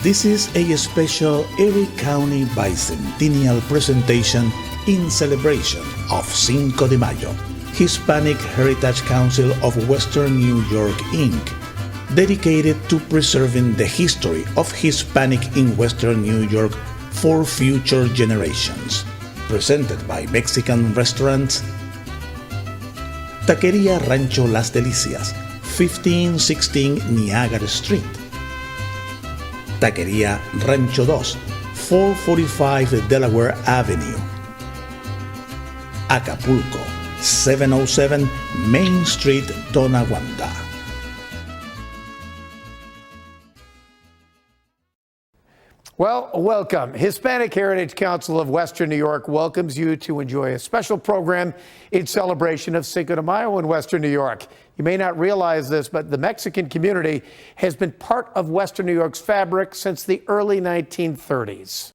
This is a special Erie County Bicentennial presentation in celebration of Cinco de Mayo, Hispanic Heritage Council of Western New York, Inc., dedicated to preserving the history of Hispanic in Western New York for future generations. Presented by Mexican restaurants Taquería Rancho Las Delicias, 1516 Niagara Street. Taquería Rancho 2, 445 Delaware Avenue. Acapulco, 707 Main Street, Tonawanda. Well, welcome. Hispanic Heritage Council of Western New York welcomes you to enjoy a special program in celebration of Cinco de Mayo in Western New York. You may not realize this, but the Mexican community has been part of Western New York's fabric since the early 1930s.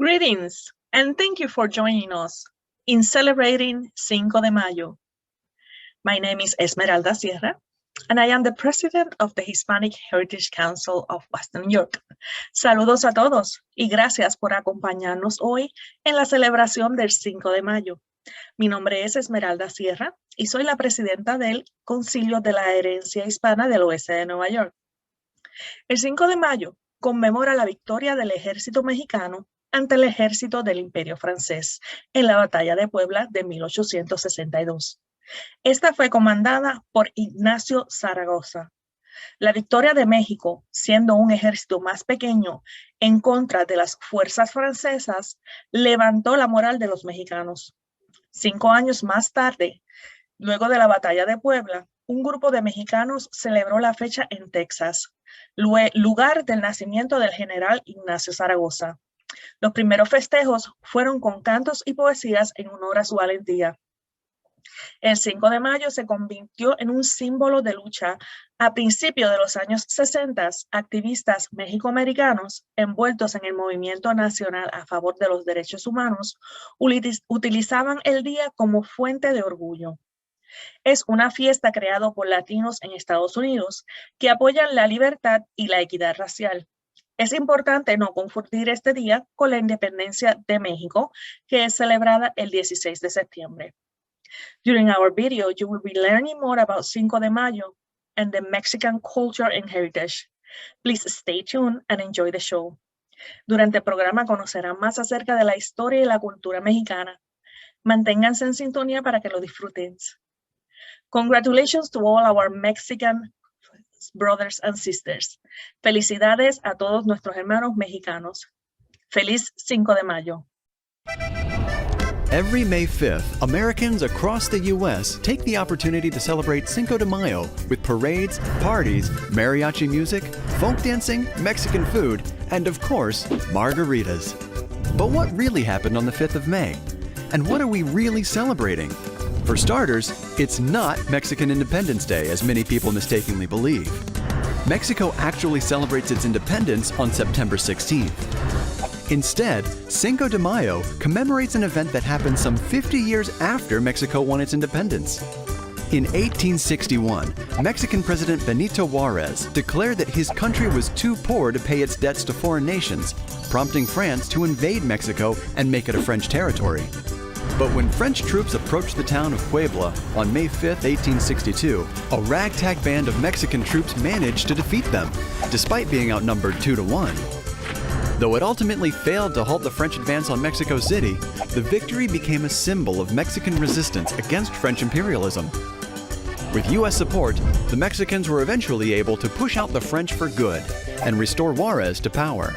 Greetings, and thank you for joining us in celebrating Cinco de Mayo. My name is Esmeralda Sierra, and I am the president of the Hispanic Heritage Council of Western New York. Saludos a todos y gracias por acompañarnos hoy en la celebración del 5 de mayo. Mi nombre es Esmeralda Sierra y soy la presidenta del Concilio de la Herencia Hispana del Oeste de Nueva York. El 5 de mayo conmemora la victoria del ejército mexicano ante el ejército del Imperio francés en la Batalla de Puebla de 1862. Esta fue comandada por Ignacio Zaragoza. La victoria de México, siendo un ejército más pequeño en contra de las fuerzas francesas, levantó la moral de los mexicanos. 5 años más tarde, luego de la Batalla de Puebla, un grupo de mexicanos celebró la fecha en Texas, lugar del nacimiento del general Ignacio Zaragoza. Los primeros festejos fueron con cantos y poesías en honor a su valentía. El 5 de mayo se convirtió en un símbolo de lucha. A principios de los años 60, activistas mexicoamericanos envueltos en el movimiento nacional a favor de los derechos humanos utilizaban el día como fuente de orgullo. Es una fiesta creada por latinos en Estados Unidos que apoyan la libertad y la equidad racial. Es importante no confundir este día con la independencia de México, que es celebrada el 16 de septiembre. During our video, you will be learning more about Cinco de Mayo and the Mexican culture and heritage. Please stay tuned and enjoy the show. Durante el programa conocerán más acerca de la historia y la cultura mexicana. Manténganse en sintonía para que lo disfruten. Congratulations to all our Mexican brothers and sisters. Felicidades a todos nuestros hermanos mexicanos. Feliz 5 de Mayo. Every May 5th, Americans across the U.S. take the opportunity to celebrate Cinco de Mayo with parades, parties, mariachi music, folk dancing, Mexican food, and of course, margaritas. But what really happened on the 5th of May? And what are we really celebrating? For starters, it's not Mexican Independence Day, as many people mistakenly believe. Mexico actually celebrates its independence on September 16th. Instead, Cinco de Mayo commemorates an event that happened some 50 years after Mexico won its independence. In 1861, Mexican President Benito Juarez declared that his country was too poor to pay its debts to foreign nations, prompting France to invade Mexico and make it a French territory. But when French troops approached the town of Puebla on May 5, 1862, a ragtag band of Mexican troops managed to defeat them, despite being outnumbered 2-1. Though it ultimately failed to halt the French advance on Mexico City, the victory became a symbol of Mexican resistance against French imperialism. With U.S. support, the Mexicans were eventually able to push out the French for good and restore Juarez to power.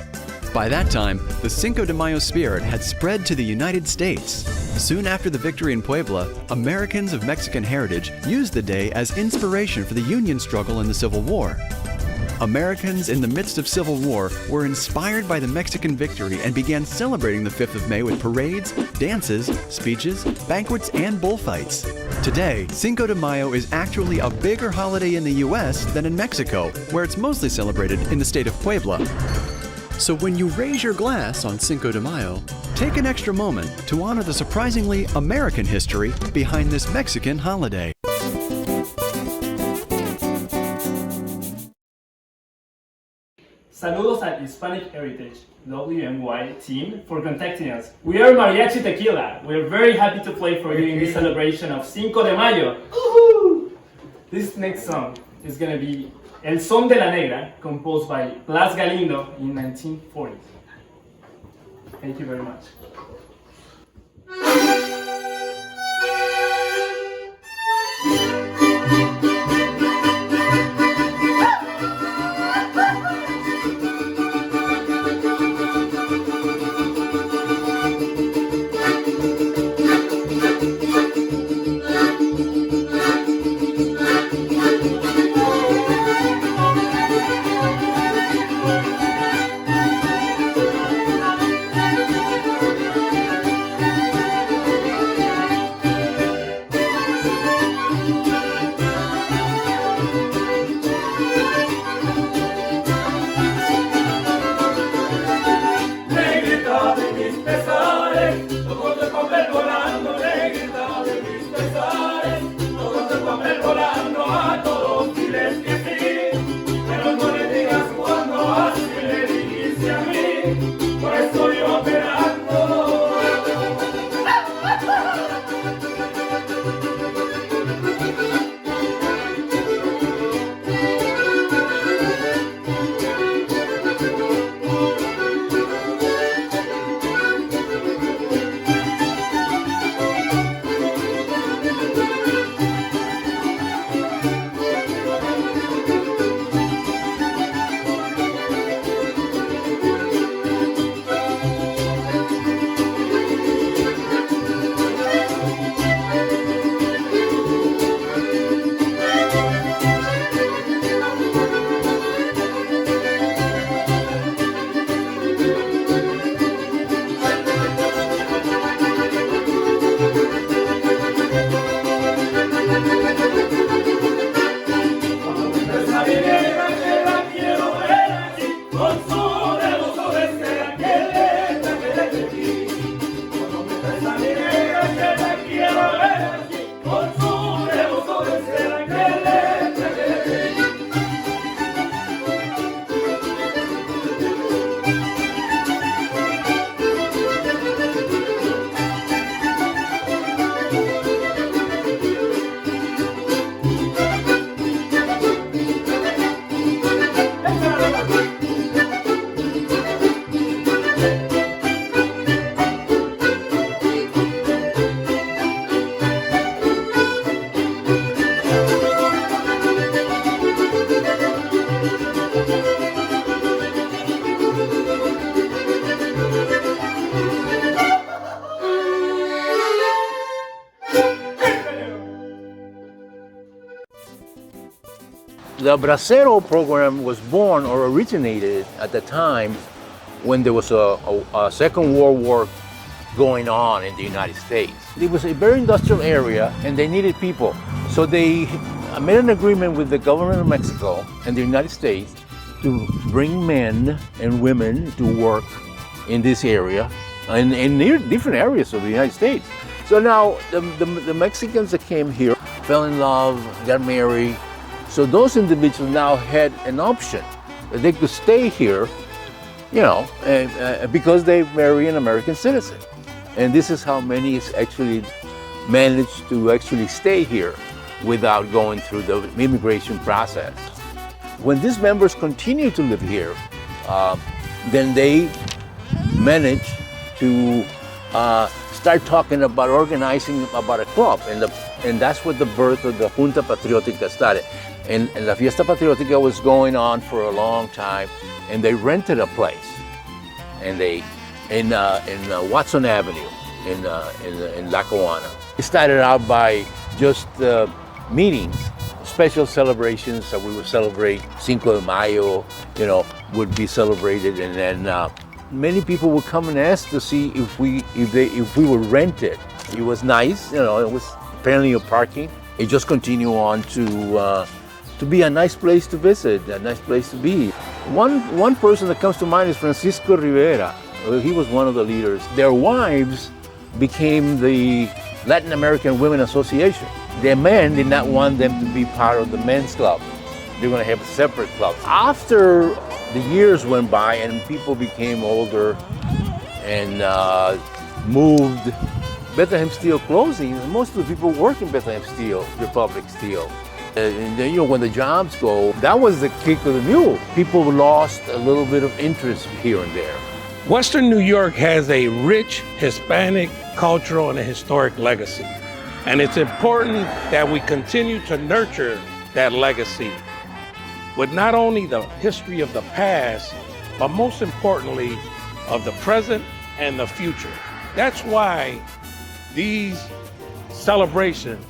By that time, the Cinco de Mayo spirit had spread to the United States. Soon after the victory in Puebla, Americans of Mexican heritage used the day as inspiration for the Union struggle in the Civil War. Americans in the midst of Civil War were inspired by the Mexican victory and began celebrating the 5th of May with parades, dances, speeches, banquets, and bullfights. Today, Cinco de Mayo is actually a bigger holiday in the U.S. than in Mexico, where it's mostly celebrated in the state of Puebla. So when you raise your glass on Cinco de Mayo, take an extra moment to honor the surprisingly American history behind this Mexican holiday. Saludos al Hispanic Heritage WMY team for contacting us. We are Mariachi Tequila. We are very happy to play for you in this celebration of Cinco de Mayo. Woohoo! This next song is going to be El Son de la Negra, composed by Blas Galindo in 1940. Thank you very much. The Bracero program was born or originated at the time when there was a Second World War going on in the United States. It was a very industrial area and they needed people. So they made an agreement with the government of Mexico and the United States to bring men and women to work in this area and in different areas of the United States. So now the Mexicans that came here fell in love, got married. So those individuals now had an option that they could stay here, you know, because they marry an American citizen. And this is how many actually managed to actually stay here without going through the immigration process. When these members continue to live here, then they manage to start talking about organizing about a club, and that's what the birth of the Junta Patriótica started. And La Fiesta Patriótica was going on for a long time, and they rented a place, and they in Watson Avenue in Lackawanna. It started out by just meetings, special celebrations that we would celebrate. Cinco de Mayo, you know, would be celebrated, and then many people would come and ask to see if we would rent it. It was nice, you know. It was plenty of parking. It just continued on to be a nice place to visit, a nice place to be. One person that comes to mind is Francisco Rivera. He was one of the leaders. Their wives became the Latin American Women Association. Their men did not want them to be part of the men's club. They were going to have separate clubs. After the years went by and people became older and moved, Bethlehem Steel closing, most of the people work in Bethlehem Steel, Republic Steel. And then, you know, when the jobs go, that was the kick of the mule. People lost a little bit of interest here and there. Western New York has a rich Hispanic cultural and a historic legacy. And it's important that we continue to nurture that legacy with not only the history of the past, but most importantly, of the present and the future. That's why these celebrations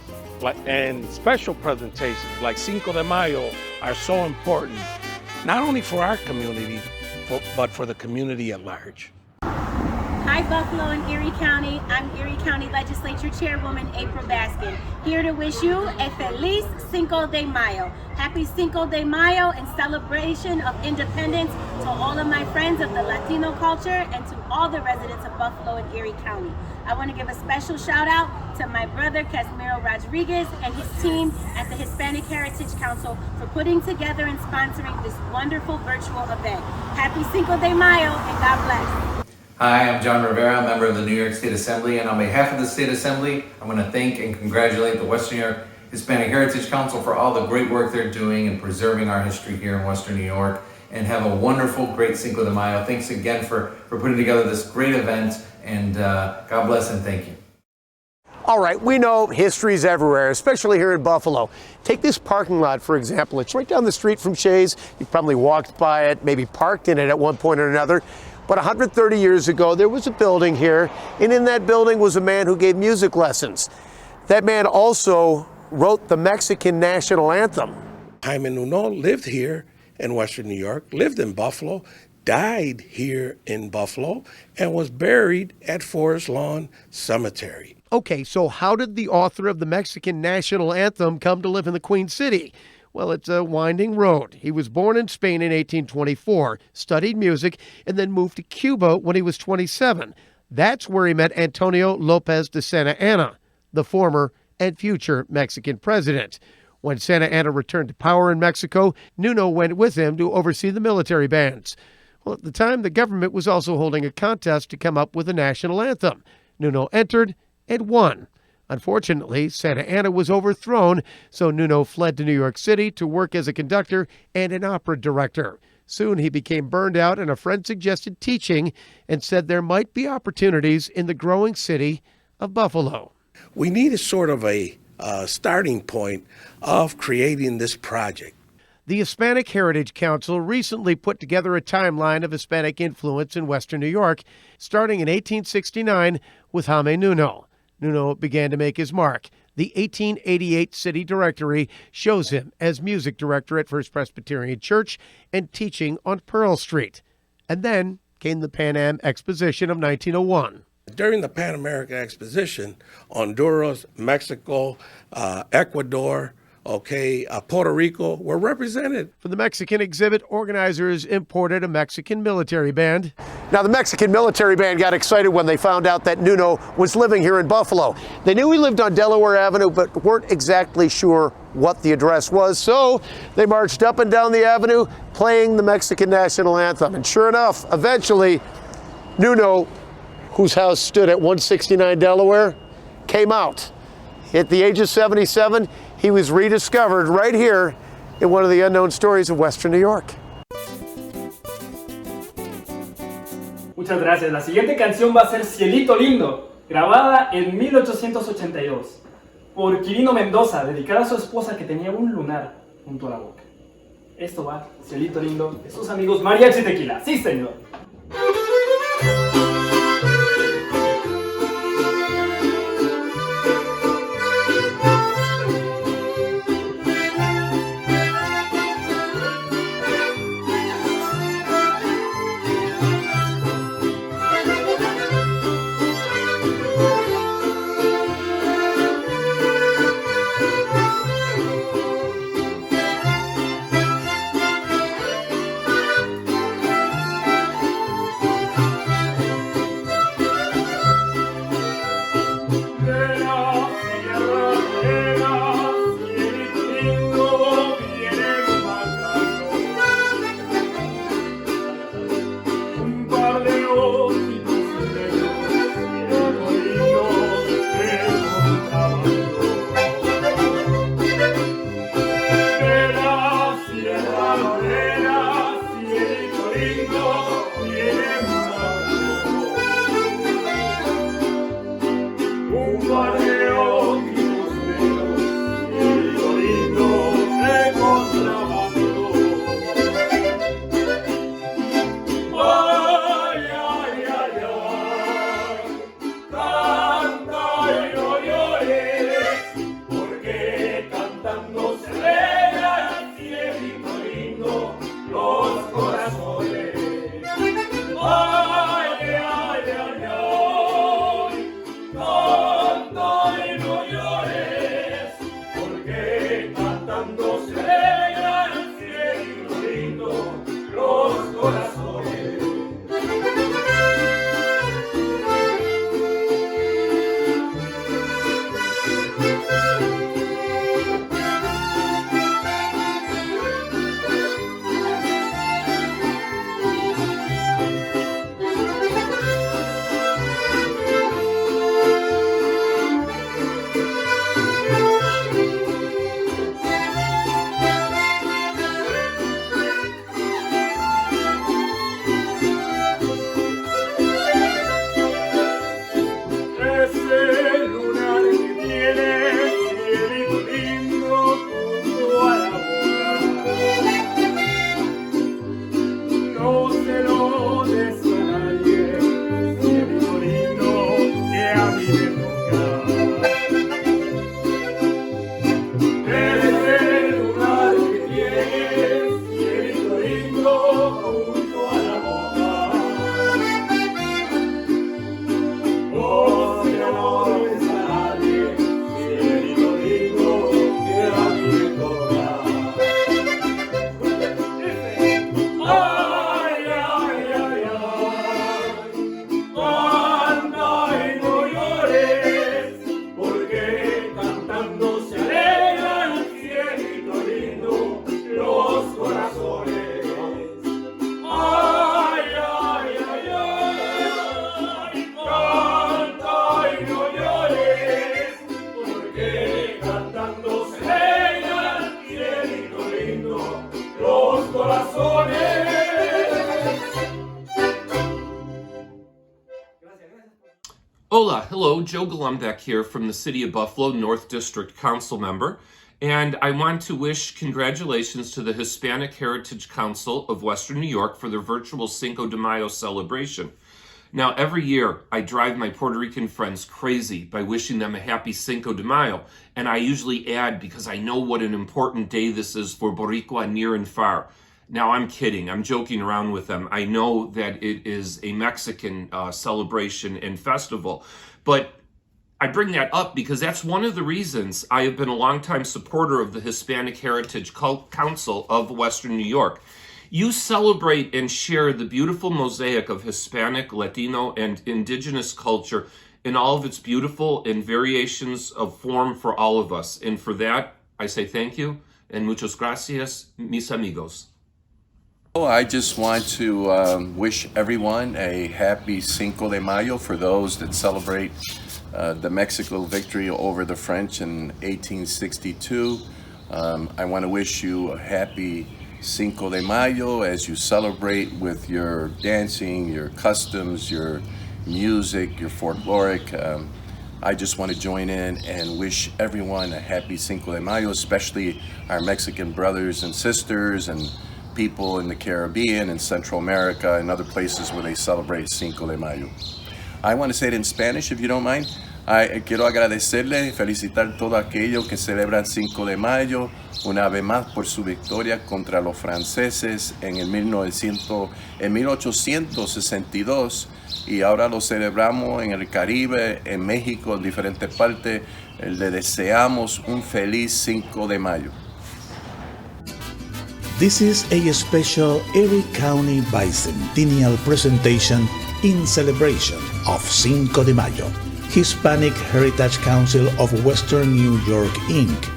and special presentations like Cinco de Mayo are so important, not only for our community, but for the community at large. Hi Buffalo and Erie County. I'm Erie County Legislature Chairwoman April Baskin, here to wish you a Feliz Cinco de Mayo. Happy Cinco de Mayo and celebration of independence to all of my friends of the Latino culture and to all the residents of Buffalo and Erie County. I want to give a special shout out to my brother Casimiro Rodriguez and his team at the Hispanic Heritage Council for putting together and sponsoring this wonderful virtual event. Happy Cinco de Mayo and God bless. Hi, I'm John Rivera, a member of the New York State Assembly, and on behalf of the State Assembly, I want to thank and congratulate the Western New York Hispanic Heritage Council for all the great work they're doing in preserving our history here in Western New York, and have a wonderful, great Cinco de Mayo. Thanks again for putting together this great event, and God bless and thank you. All right, we know history's everywhere, especially here in Buffalo. Take this parking lot, for example. It's right down the street from Shays. You probably walked by it, maybe parked in it at one point or another. But 130 years ago, there was a building here, and in that building was a man who gave music lessons. That man also wrote the Mexican national anthem. Jaime Nuno lived here in Western New York, lived in Buffalo, died here in Buffalo, and was buried at Forest Lawn Cemetery. Okay, so how did the author of the Mexican national anthem come to live in the Queen City? Well, it's a winding road. He was born in Spain in 1824, studied music, and then moved to Cuba when he was 27. That's where he met Antonio Lopez de Santa Anna, the former and future Mexican president. When Santa Anna returned to power in Mexico, Nuno went with him to oversee the military bands. Well, at the time, the government was also holding a contest to come up with a national anthem. Nuno entered and won. Unfortunately, Santa Anna was overthrown, so Nuno fled to New York City to work as a conductor and an opera director. Soon he became burned out, and a friend suggested teaching and said there might be opportunities in the growing city of Buffalo. We needed sort of a starting point of creating this project. The Hispanic Heritage Council recently put together a timeline of Hispanic influence in Western New York, starting in 1869 with Jaime Nuno. Nuno began to make his mark. The 1888 city directory shows him as music director at First Presbyterian Church and teaching on Pearl Street. And then came the Pan Am Exposition of 1901. During the Pan American Exposition, Honduras, Mexico, Ecuador, Puerto Rico were represented. For the Mexican exhibit, organizers imported a Mexican military band. Now, the Mexican military band got excited when they found out that Nuno was living here in Buffalo. They knew he lived on Delaware Avenue, but weren't exactly sure what the address was, so they marched up and down the avenue playing the Mexican national anthem. And sure enough, eventually, Nuno, whose house stood at 169 Delaware, came out. At the age of 77, he was rediscovered right here in one of the unknown stories of Western New York. Muchas gracias. La siguiente canción va a ser Cielito Lindo, grabada en 1882 por Quirino Mendoza, dedicada a su esposa que tenía un lunar junto a la boca. Esto va, Cielito Lindo, de sus amigos Mariachi Tequila. Sí, señor. Hola, hello, Joe Golumbeck here from the City of Buffalo, North District Council member, and I want to wish congratulations to the Hispanic Heritage Council of Western New York for their virtual Cinco de Mayo celebration. Now, every year, I drive my Puerto Rican friends crazy by wishing them a happy Cinco de Mayo, and I usually add, because I know what an important day this is for Boricua near and far. Now, I'm kidding. I'm joking around with them. I know that it is a Mexican celebration and festival, but I bring that up because that's one of the reasons I have been a longtime supporter of the Hispanic Heritage Council of Western New York. You celebrate and share the beautiful mosaic of Hispanic, Latino, and indigenous culture in all of its beautiful and variations of form for all of us. And for that, I say thank you and muchas gracias, mis amigos. I just want to wish everyone a happy Cinco de Mayo for those that celebrate the Mexico victory over the French in 1862. I want to wish you a happy Cinco de Mayo as you celebrate with your dancing, your customs, your music, your folkloric. I just want to join in and wish everyone a happy Cinco de Mayo, especially our Mexican brothers and sisters and people in the Caribbean and Central America and other places where they celebrate Cinco de Mayo. I want to say it in Spanish, if you don't mind. Quiero agradecerle y felicitar todos aquellos que celebran 5 de mayo una vez más por su victoria contra los franceses en el 1862 y ahora lo celebramos en el Caribe, en México, en diferentes partes. Le deseamos un feliz 5 de mayo. This is a special Erie County Bicentennial presentation in celebration of Cinco de Mayo, Hispanic Heritage Council of Western New York, Inc.,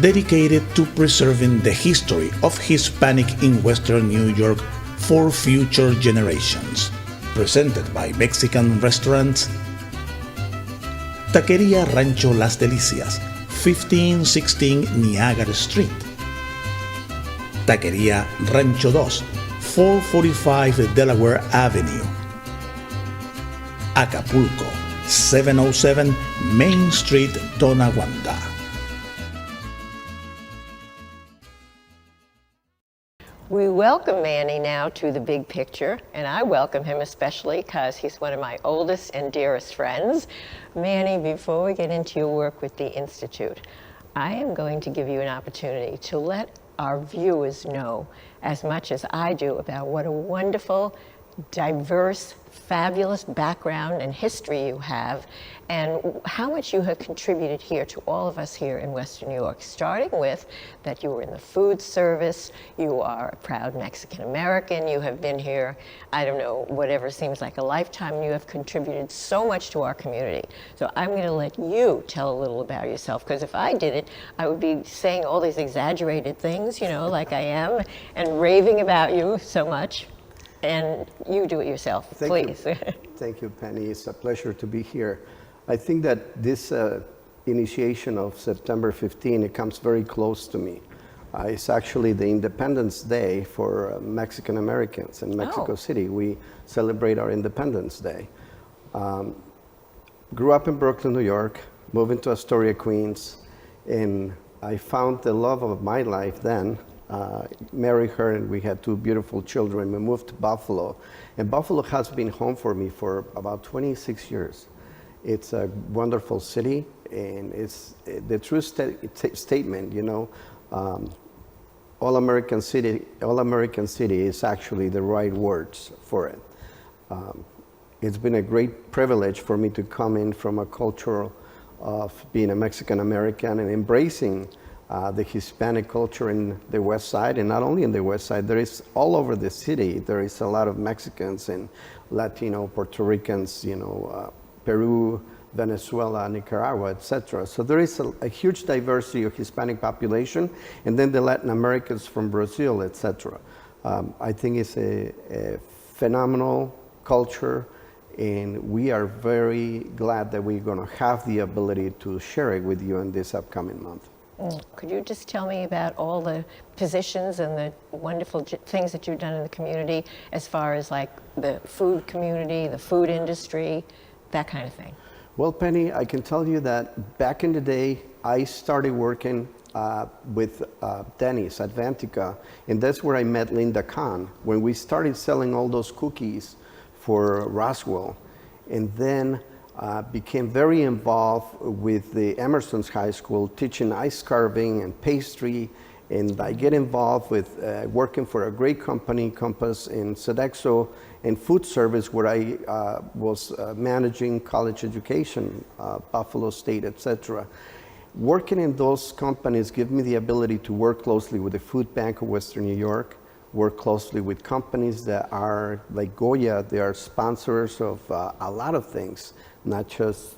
dedicated to preserving the history of Hispanic in Western New York for future generations. Presented by Mexican restaurants Taquería Rancho Las Delicias, 1516 Niagara Street. Taquería Rancho 2, 445 Delaware Avenue. Acapulco, 707 Main Street, Tonawanda. We welcome Manny now to the big picture, and I welcome him especially because he's one of my oldest and dearest friends. Manny, before we get into your work with the Institute, I am going to give you an opportunity to let our viewers know as much as I do about what a wonderful, diverse, fabulous background and history you have, and how much you have contributed here to all of us here in Western New York, starting with that you were in the food service, you are a proud Mexican American, you have been here, I don't know, whatever seems like a lifetime, and you have contributed so much to our community. So I'm going to let you tell a little about yourself, because if I did it, I would be saying all these exaggerated things, you know, like I am, and raving about you so much. And you do it yourself, please. Thank you, Penny. It's a pleasure to be here. I think that this initiation of September 15, it comes very close to me. It's actually the Independence Day for Mexican Americans in Mexico City. We celebrate our Independence Day. Grew up in Brooklyn, New York, moved into Astoria, Queens, and I found the love of my life then. Married her, and we had 2 beautiful children. We moved to Buffalo, and Buffalo has been home for me for about 26 years. It's a wonderful city, and it's the true statement, you know, all-American city is actually the right words for it. It's been a great privilege for me to come in from a culture of being a Mexican American and embracing the Hispanic culture in the West Side, and not only in the West Side, there is all over the city, there is a lot of Mexicans and Latino, Puerto Ricans, you know, Peru, Venezuela, Nicaragua, etc. So there is a huge diversity of Hispanic population, and then the Latin Americans from Brazil, etc. I think it's a phenomenal culture, and we are very glad that we're going to have the ability to share it with you in this upcoming month. Could you just tell me about all the positions and the wonderful things that you've done in the community as far as like the food community, the food industry, that kind of thing? Well, Penny, I can tell you that back in the day, I started working with Denny's at Vantica, and that's where I met Linda Kahn. When we started selling all those cookies for Roswell. And then became very involved with the Emerson's High School, teaching ice carving and pastry. And I get involved with working for a great company, Compass, in Sodexo, and food service, where I was managing college education, Buffalo State, etc. Working in those companies give me the ability to work closely with the Food Bank of Western New York, work closely with companies that are like Goya. They are sponsors of a lot of things, not just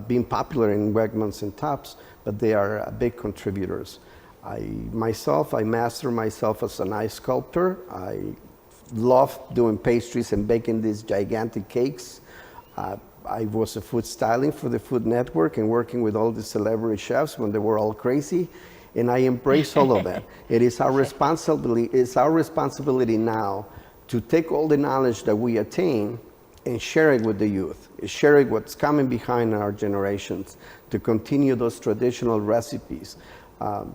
being popular in Wegmans and Tops, but they are big contributors. I master myself as an ice sculptor. I love doing pastries and baking these gigantic cakes. I was a food styling for the Food Network and working with all the celebrity chefs when they were all crazy. And I embrace all of that. It is our responsibility. It's our responsibility now to take all the knowledge that we attain and share it with the youth. Share it what's coming behind our generations to continue those traditional recipes.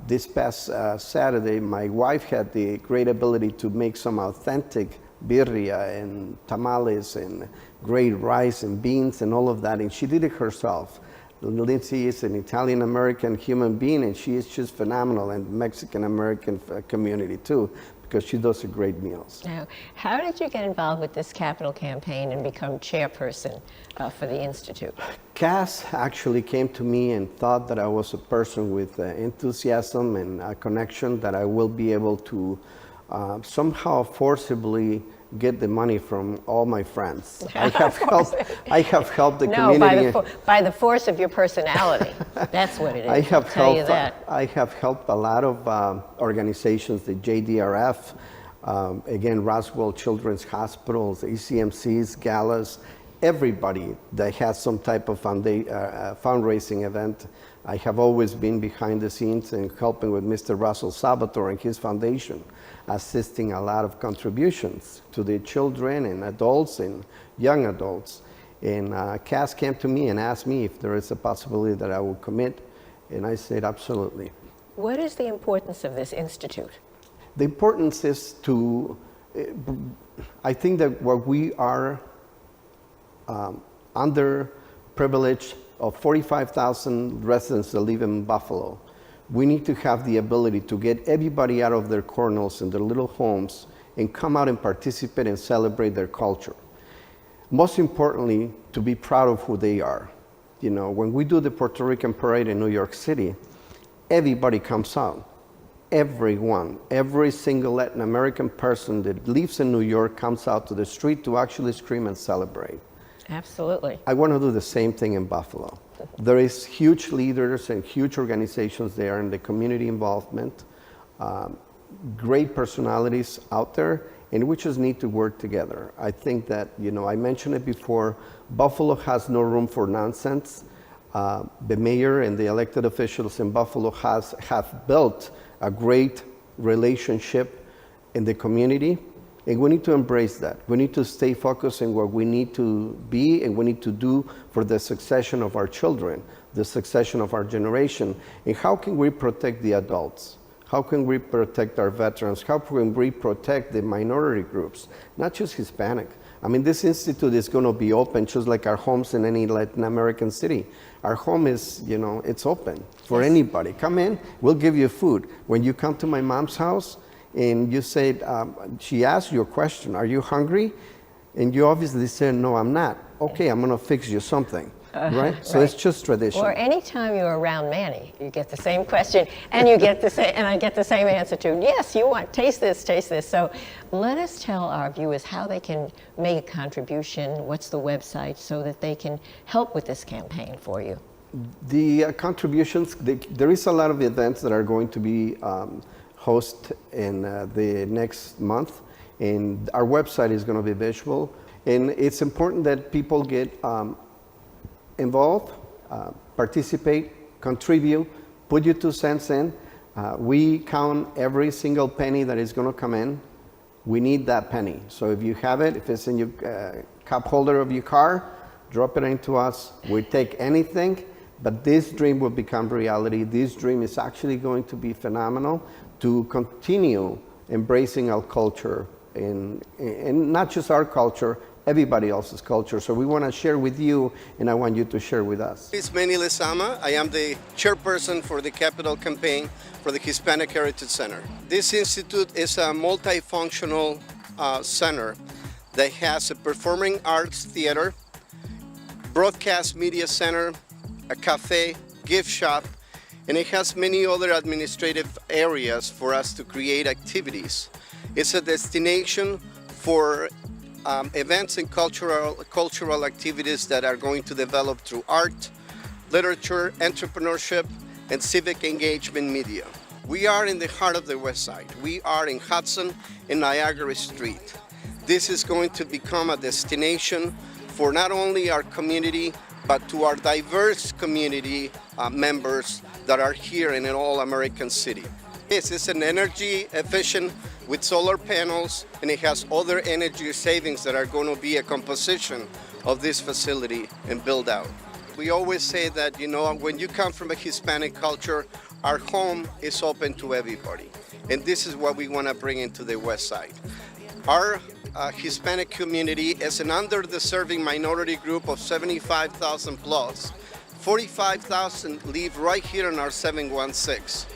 This past Saturday, my wife had the great ability to make some authentic birria and tamales and great rice and beans and all of that, and she did it herself. Lindsay is an Italian-American human being, and she is just phenomenal, and Mexican-American community too, because she does great meals. Now, how did you get involved with this capital campaign and become chairperson for the Institute? Cass actually came to me and thought that I was a person with enthusiasm and a connection that I will be able to somehow forcibly get the money from all my friends. I have helped the community. No, by the force of your personality. That's what it is. I have helped a lot of organizations, the JDRF, again, Roswell Children's Hospitals, ECMCs, galas, everybody that has some type of fundraising event. I have always been behind the scenes and helping with Mr. Russell Salvatore and his foundation, assisting a lot of contributions to the children and adults and young adults. And Cass came to me and asked me if there is a possibility that I would commit, and I said absolutely. What is the importance of this institute? The importance is to, I think that what we are underprivileged of 45,000 residents that live in Buffalo, we need to have the ability to get everybody out of their corners and their little homes and come out and participate and celebrate their culture. Most importantly, to be proud of who they are. You know, when we do the Puerto Rican parade in New York City, everybody comes out. Everyone, every single Latin American person that lives in New York comes out to the street to actually scream and celebrate. Absolutely. I want to do the same thing in Buffalo. There is huge leaders and huge organizations there and the community involvement, great personalities out there, and we just need to work together. I think that, you know, I mentioned it before, Buffalo has no room for nonsense. The mayor and the elected officials in Buffalo have built a great relationship in the community. And we need to embrace that. We need to stay focused on what we need to be and we need to do for the succession of our children, the succession of our generation. And how can we protect the adults? How can we protect our veterans? How can we protect the minority groups, not just Hispanic? I mean, this institute is going to be open just like our homes in any Latin American city. Our home is, you know, it's open for anybody. Come in, we'll give you food. When you come to my mom's house, and you said, she asked you a question, are you hungry? And you obviously said, no, I'm not. Okay, I'm gonna fix you something, right? So it's just tradition. Or anytime you're around Manny, you get the same question, and you get the same, and I get the same answer too. Yes, you want, taste this, taste this. So let us tell our viewers how they can make a contribution, what's the website, so that they can help with this campaign for you. The contributions, there is a lot of events that are going to be host in the next month, and our website is going to be visual, and it's important that people get involved, participate, contribute, put your 2 cents in. We count every single penny that is going to come in. We need that penny. So if you have it, if it's in your cup holder of your car, drop it into us. We take anything, but this dream will become reality. This dream is actually going to be phenomenal, to continue embracing our culture and not just our culture, everybody else's culture. So we want to share with you, and I want you to share with us. It's Manny Lezama. I am the chairperson for the capital campaign for the Hispanic Heritage Center. This institute is a multifunctional center that has a performing arts theater, broadcast media center, a cafe, gift shop, and it has many other administrative areas for us to create activities. It's a destination for events and cultural activities that are going to develop through art, literature, entrepreneurship, and civic engagement media. We are in the heart of the West Side. We are in Hudson and Niagara Street. This is going to become a destination for not only our community, but to our diverse community members that are here in an all-American city. This is an energy efficient with solar panels, and it has other energy savings that are going to be a composition of this facility and build out. We always say that, you know, when you come from a Hispanic culture, our home is open to everybody. And this is what we want to bring into the West Side. Our Hispanic community is an underdeserving minority group of 75,000 plus. 45,000 live right here in our 716.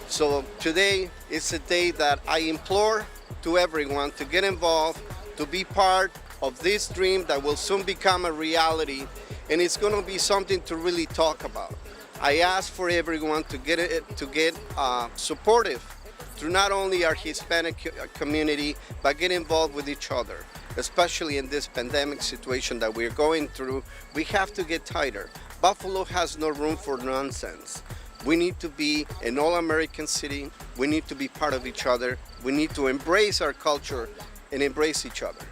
So today is a day that I implore to everyone to get involved, to be part of this dream that will soon become a reality, and it's going to be something to really talk about. I ask for everyone to get supportive through not only our Hispanic community, but get involved with each other, especially in this pandemic situation that we're going through. We have to get tighter. Buffalo has no room for nonsense. We need to be an all-American city. We need to be part of each other. We need to embrace our culture and embrace each other.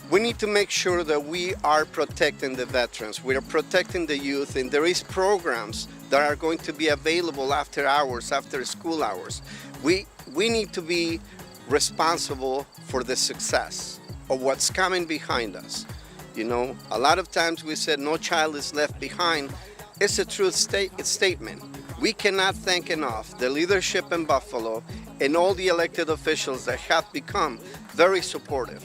We need to make sure that we are protecting the veterans. We are protecting the youth, and there is programs that are going to be available after hours, after school hours. We need to be responsible for the success of what's coming behind us. You know, a lot of times we said no child is left behind. It's a true statement. We cannot thank enough the leadership in Buffalo and all the elected officials that have become very supportive.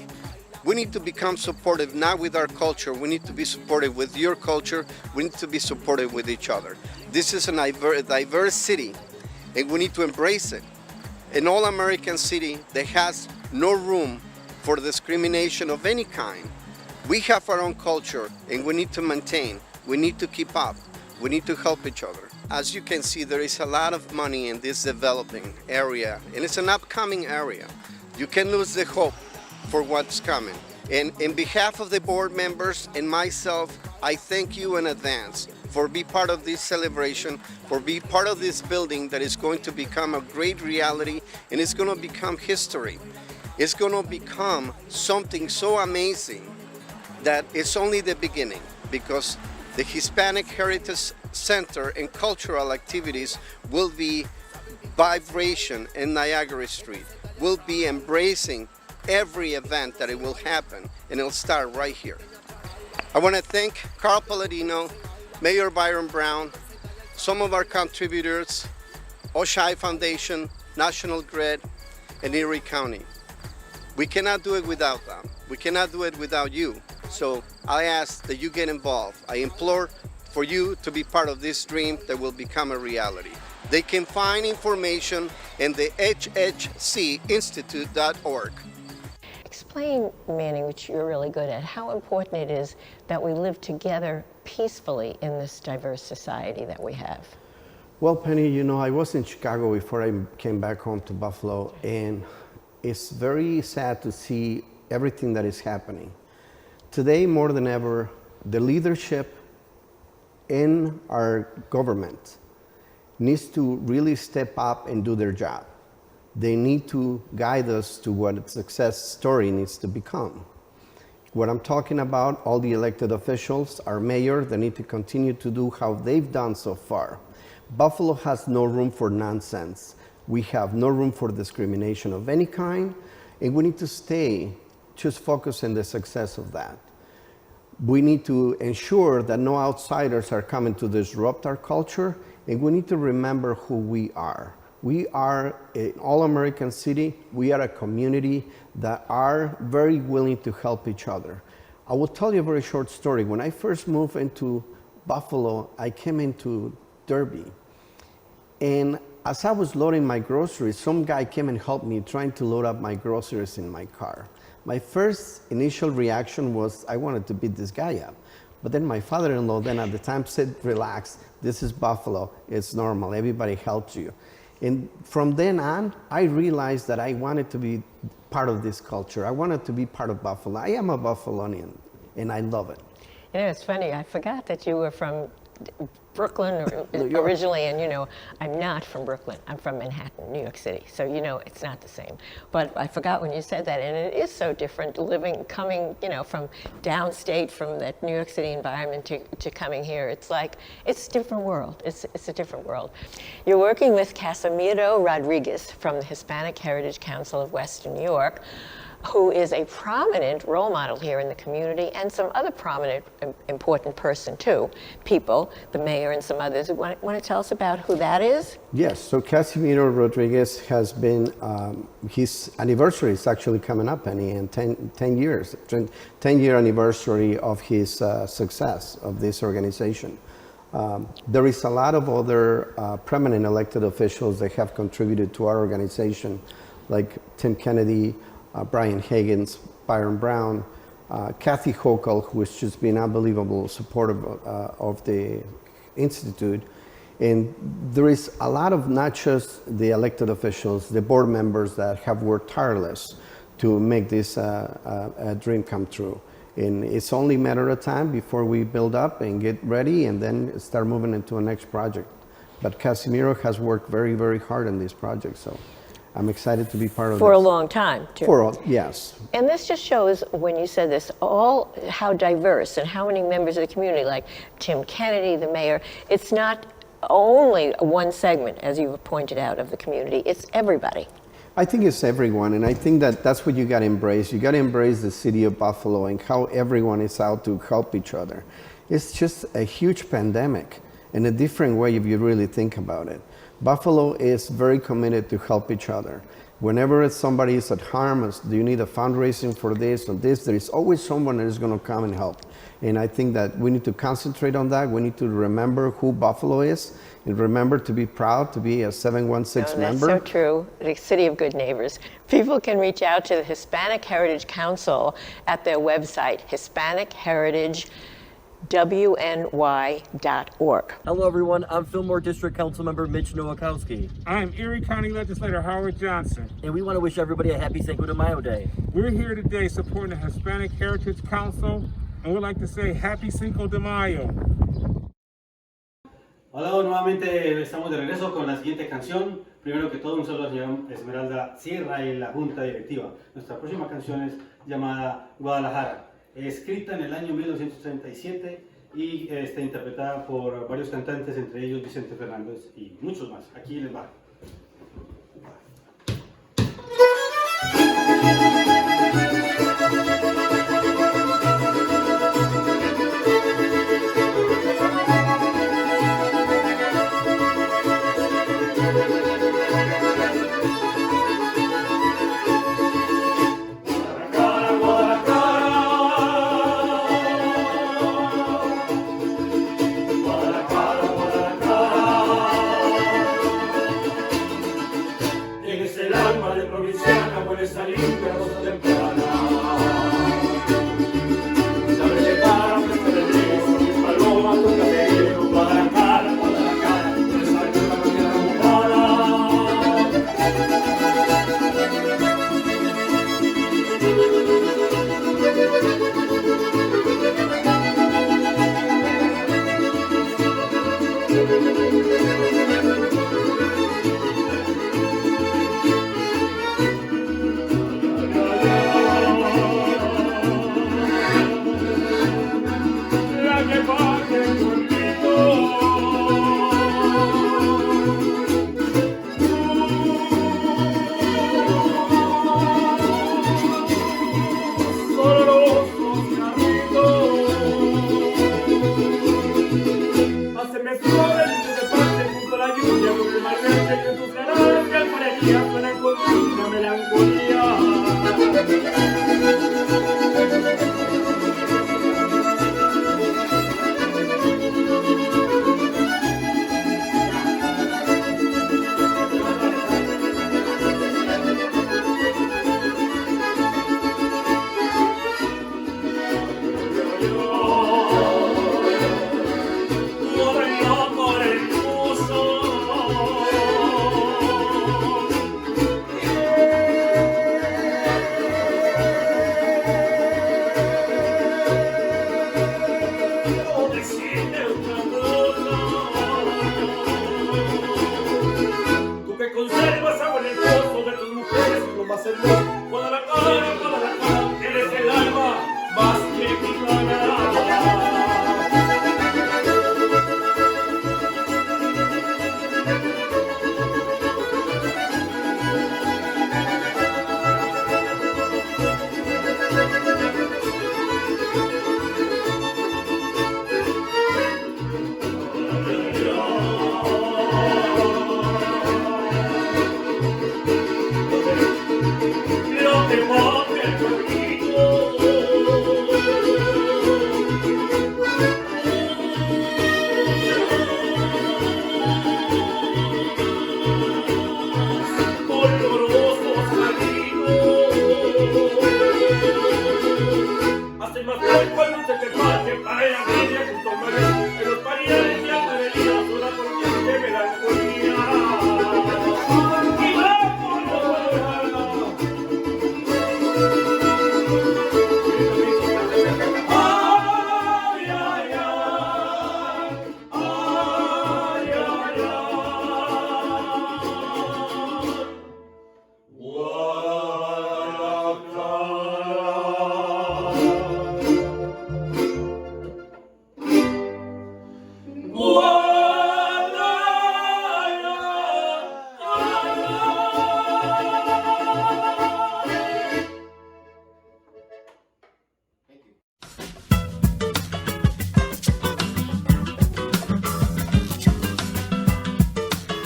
We need to become supportive not with our culture. We need to be supportive with your culture. We need to be supportive with each other. This is a diverse city, and we need to embrace it. An all-American city that has no room for discrimination of any kind. We have our own culture, and we need to maintain. We need to keep up. We need to help each other. As you can see, there is a lot of money in this developing area, and it's an upcoming area. You can lose the hope for what's coming. And in behalf of the board members and myself, I thank you in advance for being part of this celebration, for being part of this building that is going to become a great reality, and it's going to become history. It's going to become something so amazing that it's only the beginning, because the Hispanic Heritage Center and cultural activities will be vibration in Niagara Street. We'll be embracing every event that it will happen, and it'll start right here. I want to thank Carl Palladino, Mayor Byron Brown, some of our contributors, Oshai Foundation, National Grid, and Erie County. We cannot do it without them. We cannot do it without you. So I ask that you get involved. I implore for you to be part of this dream that will become a reality. They can find information in the hhcinstitute.org. Explain, Manny, which you're really good at, how important it is that we live together peacefully in this diverse society that we have. Well, Penny, you know, I was in Chicago before I came back home to Buffalo, and it's very sad to see everything that is happening. Today, more than ever, the leadership in our government needs to really step up and do their job. They need to guide us to what a success story needs to become. What I'm talking about, all the elected officials, our mayor, they need to continue to do how they've done so far. Buffalo has no room for nonsense. We have no room for discrimination of any kind, and we need to stay just focused on the success of that. We need to ensure that no outsiders are coming to disrupt our culture, and we need to remember who we are. We are an all-American city. We are a community that are very willing to help each other. I will tell you a very short story. When I first moved into Buffalo, I came into Derby. And as I was loading my groceries, some guy came and helped me trying to load up my groceries in my car. My first initial reaction was I wanted to beat this guy up. But then my father-in-law then at the time said, relax, this is Buffalo, it's normal, everybody helps you. And from then on, I realized that I wanted to be part of this culture. I wanted to be part of Buffalo. I am a Buffalonian, and I love it. You know, it's funny, I forgot that you were from Brooklyn originally, and you know, I'm not from Brooklyn. I'm from Manhattan, New York City. So you know, it's not the same. But I forgot when you said that, and it is so different coming, you know, from downstate, from that New York City environment to coming here. It's like, it's a different world. It's a different world. You're working with Casimiro Rodriguez from the Hispanic Heritage Council of Western New York, who is a prominent role model here in the community, and some other prominent, important people, the mayor and some others. Want to tell us about who that is? Yes, so Casimiro Rodriguez has been, his anniversary is actually coming up, and 10 year anniversary of his success of this organization. There is a lot of other prominent elected officials that have contributed to our organization, like Tim Kennedy, Brian Higgins, Byron Brown, Kathy Hochul, who has just been unbelievable supportive of the Institute. And there is a lot of not just the elected officials, the board members that have worked tireless to make this a dream come true. And it's only a matter of time before we build up and get ready and then start moving into a next project. But Casimiro has worked very, very hard on this project, so I'm excited to be part of it. For a long time, too. Yes. And this just shows, when you said this, how diverse and how many members of the community, like Tim Kennedy, the mayor. It's not only one segment, as you've pointed out, of the community. It's everybody. I think it's everyone, and I think that that's what you got to embrace. You got to embrace the city of Buffalo and how everyone is out to help each other. It's just a huge pandemic in a different way if you really think about it. Buffalo is very committed to help each other. Whenever somebody is at harm, do you need a fundraising for this or this, there is always someone that is going to come and help. And I think that we need to concentrate on that. We need to remember who Buffalo is and remember to be proud to be a 716 member. That's so true. The City of Good Neighbors. People can reach out to the Hispanic Heritage Council at their website, HispanicHeritageWNY.org. Hello, everyone. I'm Fillmore District Council Member Mitch Nowakowski. I'm Erie County Legislator Howard Johnson. And we want to wish everybody a happy Cinco de Mayo Day. We're here today supporting the Hispanic Heritage Council, and we'd like to say happy Cinco de Mayo. Hola, nuevamente estamos de regreso con la siguiente canción. Primero que todo, un saludo a la señora Esmeralda Sierra y la Junta Directiva. Nuestra próxima canción es llamada Guadalajara, escrita en el año 1937 y está interpretada por varios cantantes, entre ellos Vicente Fernández y muchos más. Aquí les va. alegría suena con una melancolía.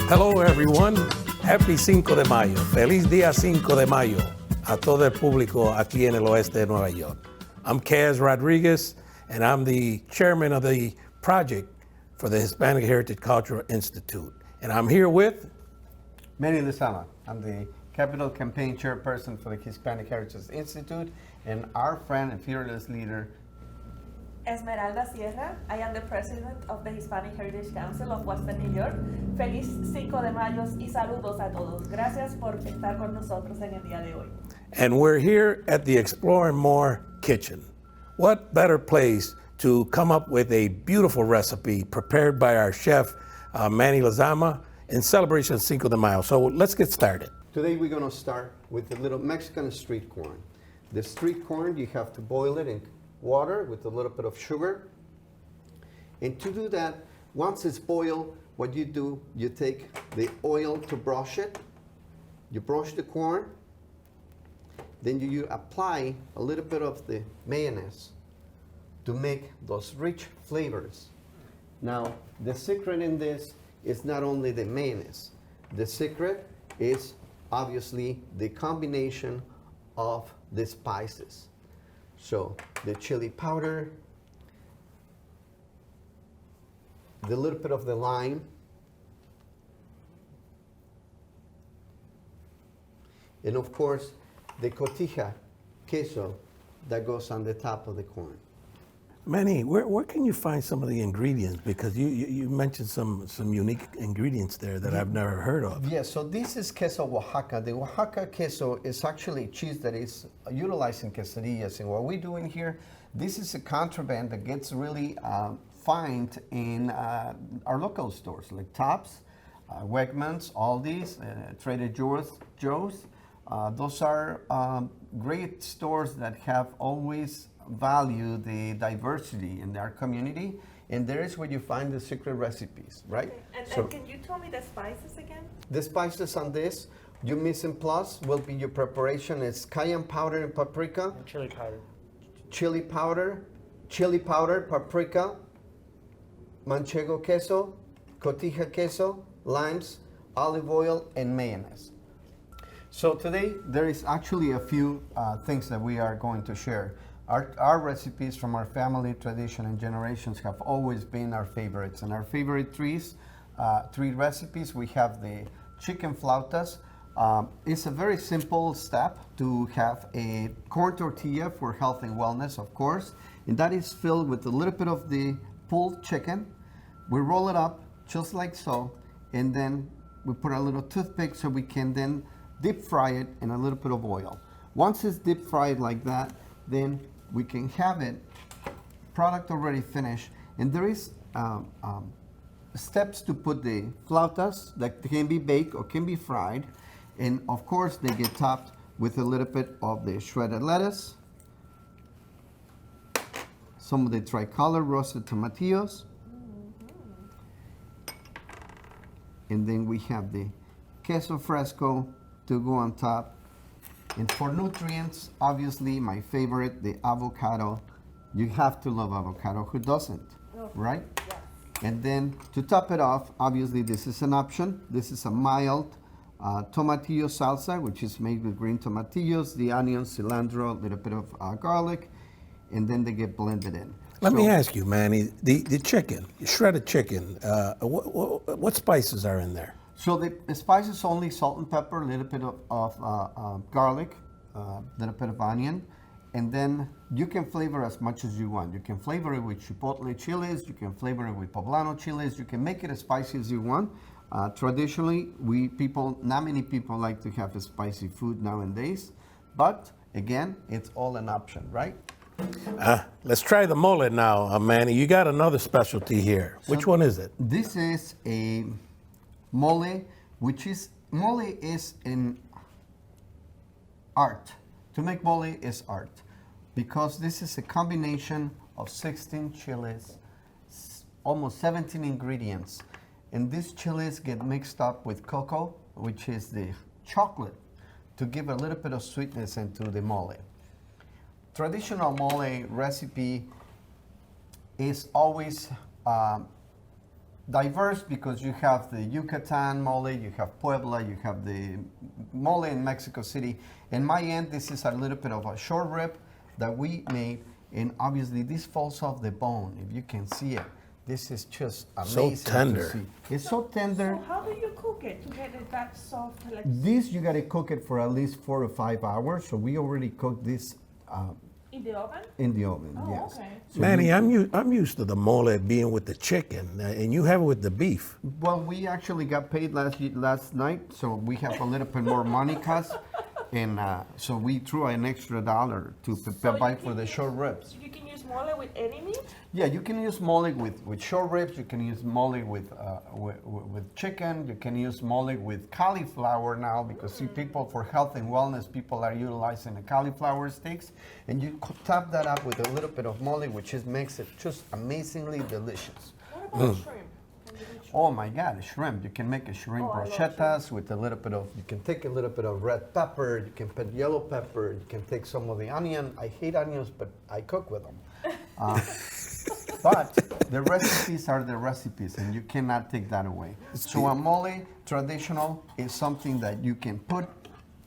Hello everyone, happy Cinco de Mayo, feliz día Cinco de Mayo a todo el público aquí en el oeste de Nueva York. I'm Kaz Rodriguez and I'm the chairman of the project for the Hispanic Heritage Cultural Institute. And I'm here with Manny Lezama. I'm the Capital Campaign Chairperson for the Hispanic Heritage Institute and our friend and fearless leader, Esmeralda Sierra. I am the president of the Hispanic Heritage Council of Western New York. Feliz Cinco de Mayo y saludos a todos. Gracias por estar con nosotros en el día de hoy. And we're here at the Explore More Kitchen. What better place to come up with a beautiful recipe prepared by our chef, Manny Lezama, in celebration of Cinco de Mayo. So let's get started. Today we're going to start with a little Mexican street corn. The street corn, you have to boil it in water with a little bit of sugar. And to do that, once it's boiled, what you do, you take the oil to brush it. You brush the corn. Then you apply a little bit of the mayonnaise to make those rich flavors. Now, the secret in this is not only the mayonnaise. The secret is obviously the combination of the spices. So the chili powder, the little bit of the lime, and of course the cotija queso that goes on the top of the corn. Manny, where can you find some of the ingredients? Because you mentioned some unique ingredients there that I've never heard of. Yes, so this is queso Oaxaca. The Oaxaca queso is actually cheese that is utilized in quesadillas. And what we're doing here, this is a contraband that gets really found in our local stores like Tops, Wegmans, Aldi's, Trader Joe's. Those are great stores that have always value the diversity in their community, and there is where you find the secret recipes, right? Okay. And can you tell me the spices again? The spices on this, your mise en place will be your preparation. It's cayenne powder and paprika. And chili powder. Chili powder, paprika, manchego queso, cotija queso, limes, olive oil, and mayonnaise. So today there is actually a few things that we are going to share. Our recipes from our family tradition and generations have always been our favorites. And our favorite three recipes, we have the chicken flautas. It's a very simple step to have a corn tortilla for health and wellness, of course. And that is filled with a little bit of the pulled chicken. We roll it up just like so. And then we put a little toothpick so we can then deep fry it in a little bit of oil. Once it's deep fried like that, then we can have it, product already finished. And there is steps to put the flautas that can be baked or can be fried. And of course, they get topped with a little bit of the shredded lettuce, some of the tricolor roasted tomatillos, and then we have the queso fresco to go on top. And for nutrients, obviously my favorite, the avocado. You have to love avocado. Who doesn't, right? Yes. And then to top it off, obviously this is an option. This is a mild tomatillo salsa, which is made with green tomatillos, the onions, cilantro, a little bit of garlic, and then they get blended in. Let me ask you, Manny, the chicken, shredded chicken, what spices are in there? So the spices only salt and pepper, a little bit of garlic, a little bit of onion, and then you can flavor as much as you want. You can flavor it with chipotle chilies, you can flavor it with poblano chilies, you can make it as spicy as you want. Traditionally, not many people like to have a spicy food nowadays, but again, it's all an option, right? Let's try the mole now, Manny. You got another specialty here. Which one is it? This is a mole, mole is an art. To make mole is art, because this is a combination of 16 chilies, almost 17 ingredients. And these chilies get mixed up with cocoa, which is the chocolate, to give a little bit of sweetness into the mole. Traditional mole recipe is always diverse because you have the Yucatan mole, you have Puebla, you have the mole in Mexico City. In my end, this is a little bit of a short rib that we made, and obviously this falls off the bone, if you can see it. This is just amazing. So tender. To see. It's so tender. So how do you cook it to get it that soft? This, you gotta cook it for at least 4 to 5 hours. So we already cooked this in the oven? In the oven, oh, yes. Okay. So Manny, I'm used to the mole being with the chicken, and you have it with the beef. Well, we actually got paid last night, so we have a little bit more money, cuz. And so we threw an extra $1 to buy for the short ribs. You can use mole with any meat? Yeah, you can use mole with short ribs. You can use mole with chicken. You can use mole with cauliflower now, because see, people, for health and wellness, people are utilizing the cauliflower sticks. And you top that up with a little bit of mole, which makes it just amazingly delicious. What about shrimp? Oh my God, shrimp. You can make a shrimp brochetas with a little bit of, you can take a little bit of red pepper, you can put yellow pepper, you can take some of the onion. I hate onions, but I cook with them. But the recipes are the recipes, and you cannot take that away. So a mole traditional is something that you can put,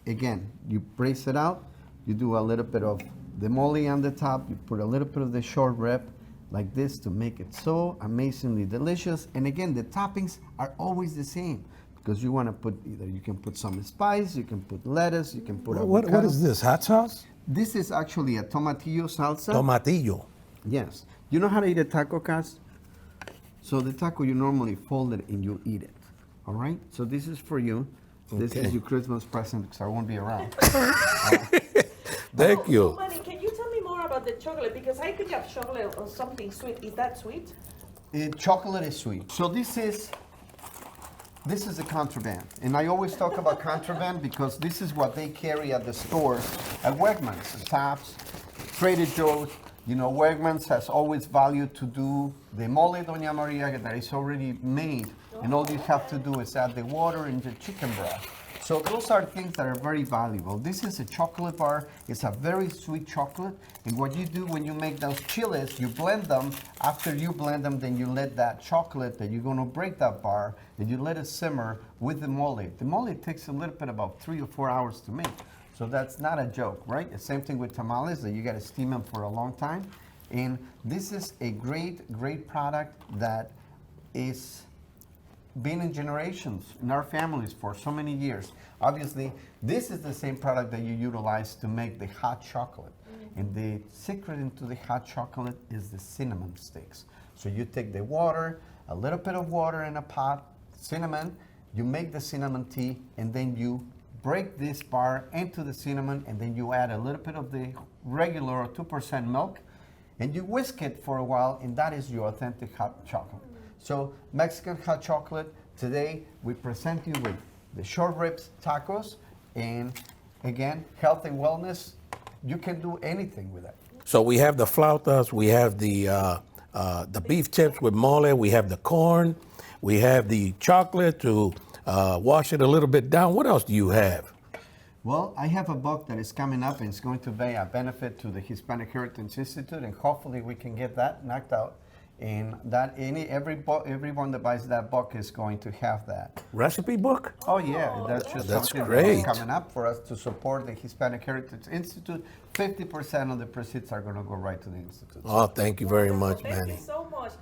again, you braise it out, you do a little bit of the mole on the top, you put a little bit of the short rib, like this, to make it so amazingly delicious. And again, the toppings are always the same, because you want to put you can put some spice, you can put lettuce, you can put What is this, hot sauce? This is actually a tomatillo salsa. Tomatillo. Yes. You know how to eat a taco, Cas? So the taco, you normally fold it and you eat it. All right? So this is for you. Okay. This is your Christmas present, because I won't be around. Thank you. Manny, can you tell me more about the chocolate? Because I think of chocolate or something sweet. Is that sweet? Chocolate is sweet. So this is a contraband. And I always talk about contraband because this is what they carry at the stores at Wegmans, Tops, Trader Joe's. You know, Wegmans has always valued to do the mole Doña Maria that is already made and all you have to do is add the water and the chicken broth. So those are things that are very valuable. This is a chocolate bar. It's a very sweet chocolate. And what you do when you make those chiles, you blend them. After you blend them, then you let that chocolate that you're going to break that bar, and you let it simmer with the mole. The mole takes a little bit, about 3 or 4 hours to make. So that's not a joke, right? The same thing with tamales, that you got to steam them for a long time. And this is a great, great product that is been in generations in our families for so many years. Obviously, this is the same product that you utilize to make the hot chocolate. And the secret into the hot chocolate is the cinnamon sticks. So you take the water, a little bit of water in a pot, cinnamon, you make the cinnamon tea, and then you break this bar into the cinnamon, and then you add a little bit of the regular or 2% milk, and you whisk it for a while, and that is your authentic hot chocolate. So Mexican hot chocolate, today we present you with the short ribs tacos, and again, health and wellness, you can do anything with that. So we have the flautas, we have the beef tips with mole, we have the corn, we have the chocolate to wash it a little bit down. What else do you have? Well, I have a book that is coming up, and it's going to be a benefit to the Hispanic Heritage Institute, and hopefully we can get that knocked out. And that everyone that buys that book is going to have that recipe book. Oh yeah, that's just that's something great. that's coming up for us to support the Hispanic Heritage Institute. 50% of the proceeds are going to go right to the institute. Oh, thank you very much, Thank Manny. you so much.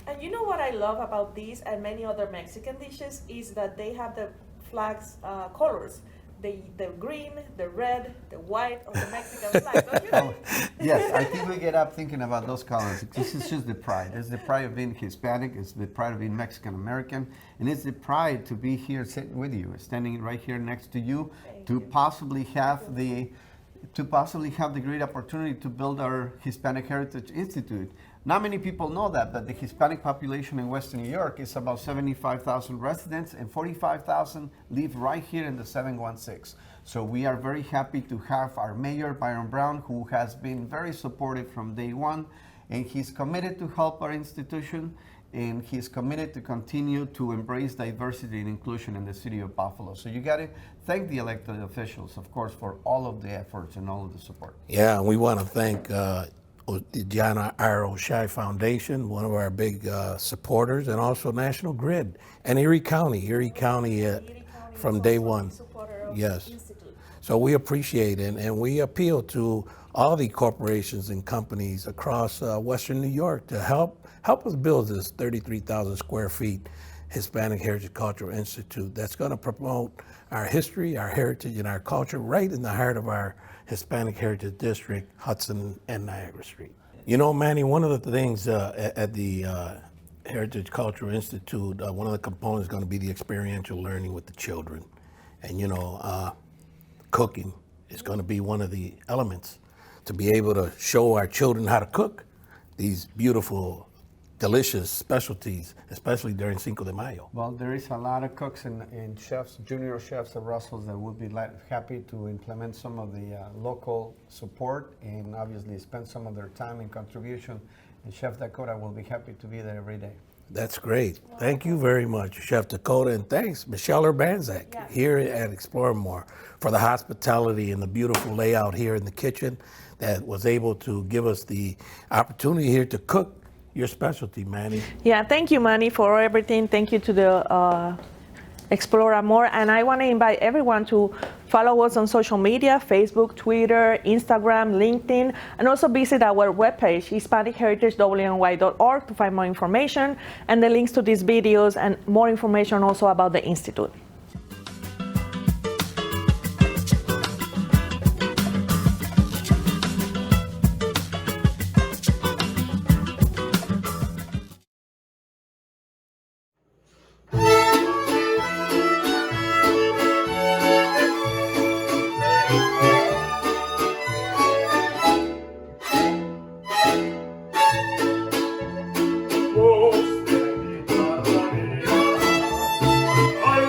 And you know what I love about these and many other Mexican dishes is that they have the flags colors. The green, the red, the white of the Mexican flag, don't you think? Yes, I think we get up thinking about those colors. This is just the pride. It's the pride of being Hispanic. It's the pride of being Mexican American, and it's the pride to be here sitting with you, standing right here next to you, to possibly have the great opportunity to build our Hispanic Heritage Institute. Not many people know that, but the Hispanic population in Western New York is about 75,000 residents, and 45,000 live right here in the 716. So we are very happy to have our mayor, Byron Brown, who has been very supportive from day one, and he's committed to help our institution, and he's committed to continue to embrace diversity and inclusion in the city of Buffalo. So you got to thank the elected officials, of course, for all of the efforts and all of the support. Yeah, we want to thank the John R. O'Shea Foundation, one of our big supporters, and also National Grid and Erie County from day one. Yes. So we appreciate it, and we appeal to all the corporations and companies across Western New York to help us build this 33,000 square feet Hispanic Heritage Cultural Institute that's going to promote our history, our heritage, and our culture right in the heart of our Hispanic Heritage District, Hudson and Niagara Street. You know, Manny, one of the things at the Heritage Cultural Institute, one of the components is going to be the experiential learning with the children. And, you know, cooking is going to be one of the elements to be able to show our children how to cook these beautiful, delicious specialties, especially during Cinco de Mayo. Well, there is a lot of cooks and chefs, junior chefs at Russell's, that would be happy to implement some of the local support and obviously spend some of their time and contribution. And Chef Dakota will be happy to be there every day. That's great. Thank you very much, Chef Dakota, and thanks, Michelle Urbanzak, here at Explore More, for the hospitality and the beautiful layout here in the kitchen that was able to give us the opportunity here to cook your specialty, Manny. Yeah, thank you, Manny, for everything. Thank you to the Explore More. And I want to invite everyone to follow us on social media, Facebook, Twitter, Instagram, LinkedIn, and also visit our webpage, HispanicHeritageWNY.org, to find more information and the links to these videos and more information also about the Institute. Voz de mi guarda mía, ay,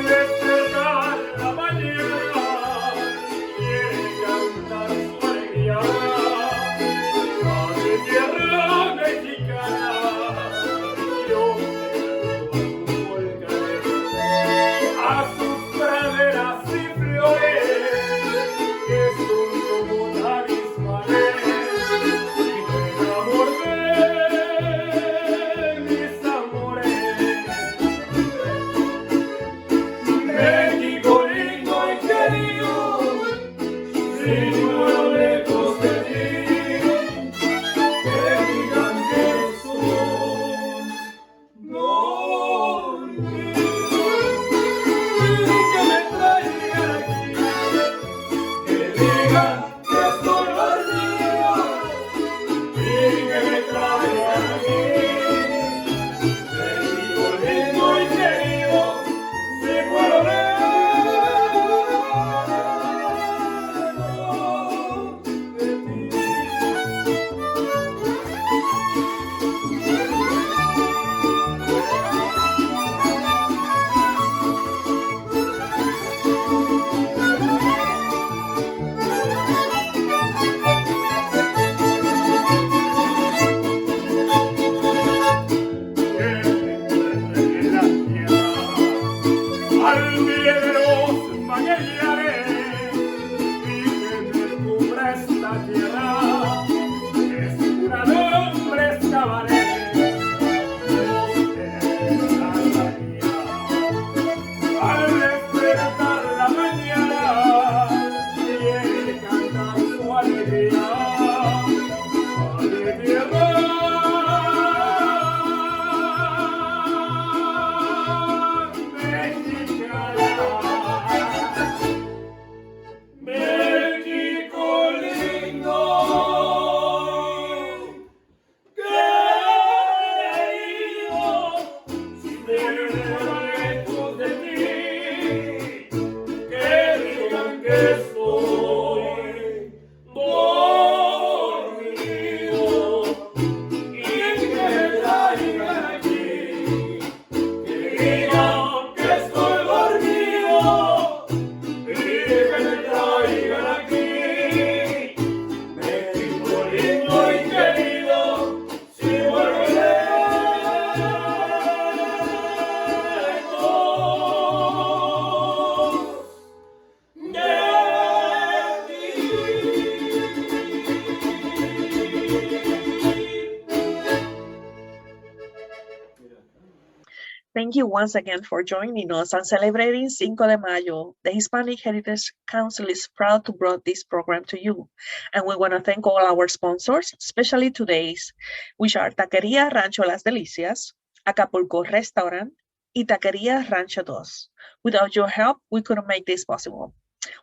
Thank you once again for joining us and celebrating Cinco de Mayo. The Hispanic Heritage Council is proud to bring this program to you. And we want to thank all our sponsors, especially today's, which are Taquería Rancho Las Delicias, Acapulco Restaurant, y Taquería Rancho 2. Without your help, we couldn't make this possible.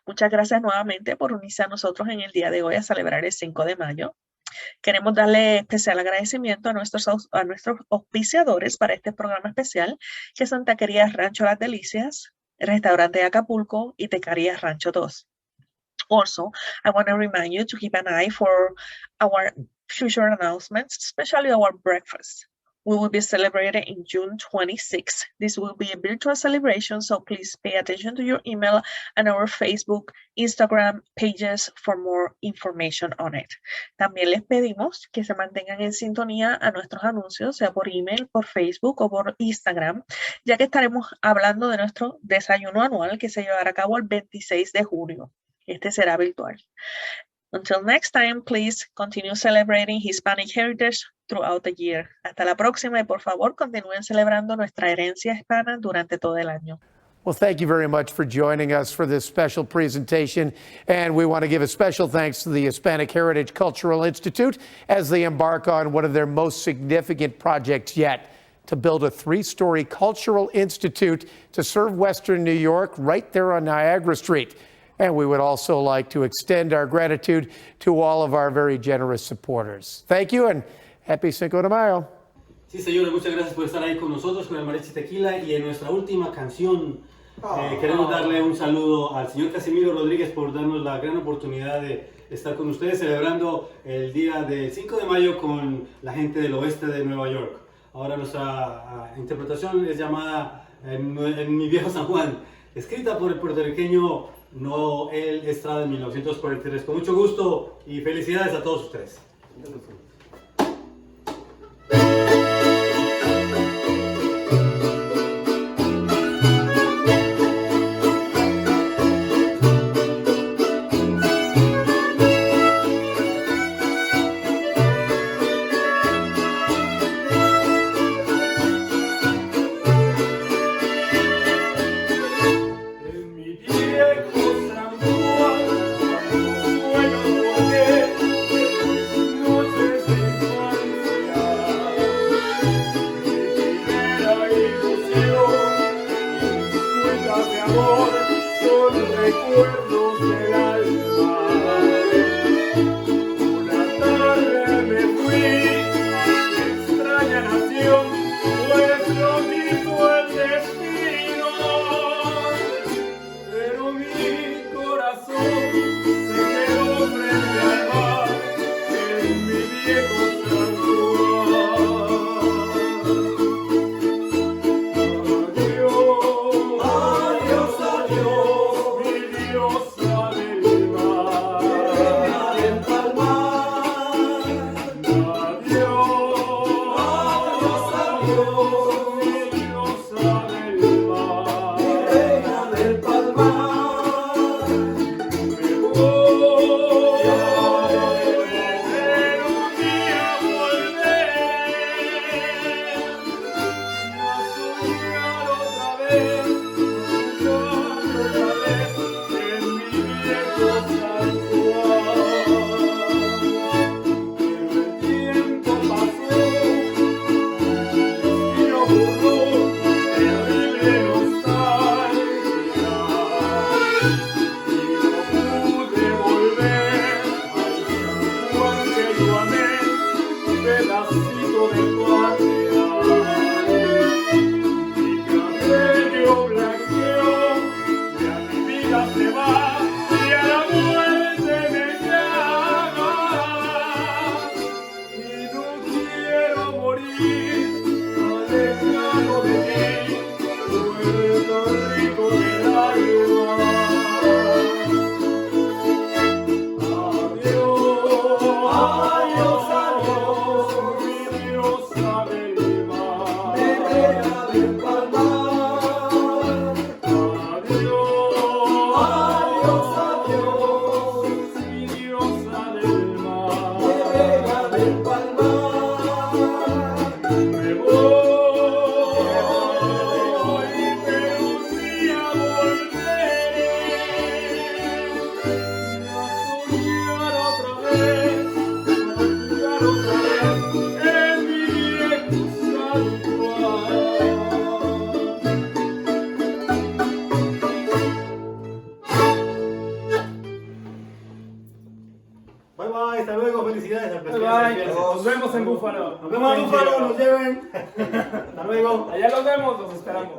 Muchas gracias nuevamente por unirse a nosotros en el día de hoy a celebrar el 5 de mayo. Queremos darle especial agradecimiento a nuestros auspiciadores para este programa especial, que son Taquería Rancho Las Delicias, Restaurante Acapulco y Taquería Rancho 2. Also, I want to remind you to keep an eye for our future announcements, especially our breakfast. We will be celebrating in June 26th. This will be a virtual celebration, so please pay attention to your email and our Facebook, Instagram pages for more information on it. También les pedimos que se mantengan en sintonía a nuestros anuncios, sea por email, por Facebook o por Instagram, ya que estaremos hablando de nuestro desayuno anual que se llevará a cabo el 26 de junio. Este será virtual. Until next time, please continue celebrating Hispanic heritage throughout the year. Hasta la próxima y por favor continúen celebrando nuestra herencia hispana durante todo el año. Well, thank you very much for joining us for this special presentation. And we want to give a special thanks to the Hispanic Heritage Cultural Institute as they embark on one of their most significant projects yet, to build a 3-story cultural institute to serve Western New York right there on Niagara Street. And we would also like to extend our gratitude to all of our very generous supporters. Thank you and happy Cinco de Mayo. Sí, señores, muchas gracias por estar ahí con nosotros, con el Mariachi Tequila. Y en nuestra última canción queremos darle un saludo al señor Casimiro Rodríguez por darnos la gran oportunidad de estar con ustedes celebrando el día del 5 de mayo con la gente del oeste de Nueva York. Ahora nuestra interpretación es llamada en mi viejo San Juan, escrita por el puertorriqueño Noel Estrada en 1943. Con mucho gusto y felicidades a todos ustedes. Adiós. felicidades al Bye, presidente. nos vemos en Búfalo. Nos vemos en Búfalo, nos lleven. Hasta luego. Allá nos vemos, los esperamos.